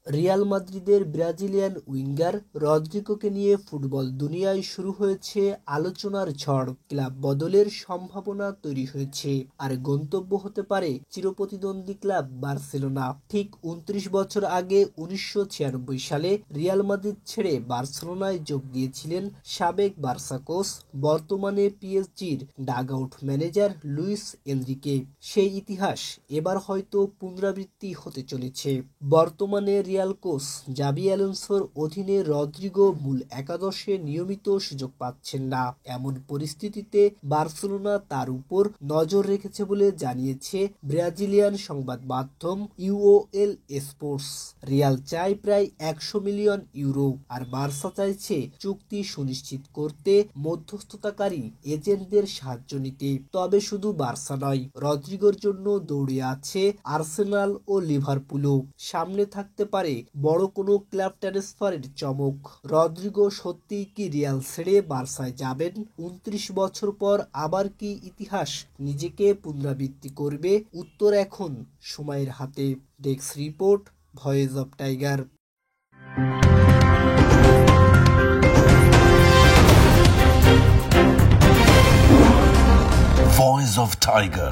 Real মাদ্রিদের Brazilian winger রদ্রিগোকে নিয়ে football দুনিয়ায় শুরু হয়েছে আলোচনার ঝড়। ক্লাব বদলের সম্ভাবনা তৈরি হয়েছে, আর গন্তব্য হতে পারে চিরপ্রতিদ্বন্দ্বী ক্লাব বার্সেলোনা। ঠিক ২৯ বছর আগে ১৯৯৬ সালে রিয়াল মাদ্রিদ ছেড়ে বার্সেলোনায় যোগ দিয়েছিলেন সাবেক বার্সা কোচ, বর্তমানে পিএসজির ডাগআউট ম্যানেজার লুইস এনরিকে। সেই ইতিহাস এবার হয়তো পুনরাবৃত্তি হতে চলেছে। বর্তমানে রিয়াল কোচ জাবি অ্যালোনসোর অধীনে রদ্রিগো মূল একাদশে নিয়মিত সুযোগ পাচ্ছেন না। এমন পরিস্থিতিতে বার্সেলোনা তার উপর নজর রেখেছে বলে জানিয়েছে ব্রাজিলিয়ান সংবাদ মাধ্যম ইউওএল স্পোর্টস। রিয়াল চায় প্রায় ১০০ মিলিয়ন ইউরো, আর বার্সা চাইছে চুক্তি সুনিশ্চিত করতে মধ্যস্থতাকারী এজেন্টদের সাহায্য নিতে। তবে শুধু বার্সা নয়, রদ্রিগোর জন্য দৌড়ে আছে আর্সেনাল ও লিভারপুলও। সামনে থাকতে পারে বড় কোনো ক্লাব ট্রান্সফারের চমক। রদ্রিগো সত্যিই কি রিয়াল ছেড়ে বার্সায় যাবেন? ২৯ বছর পর আবার কি ইতিহাস নিজেকে পুনরাবৃত্তি করবে? উত্তর এখন সময়ের হাতে। Desk report, voice of tiger. Voice of Tiger.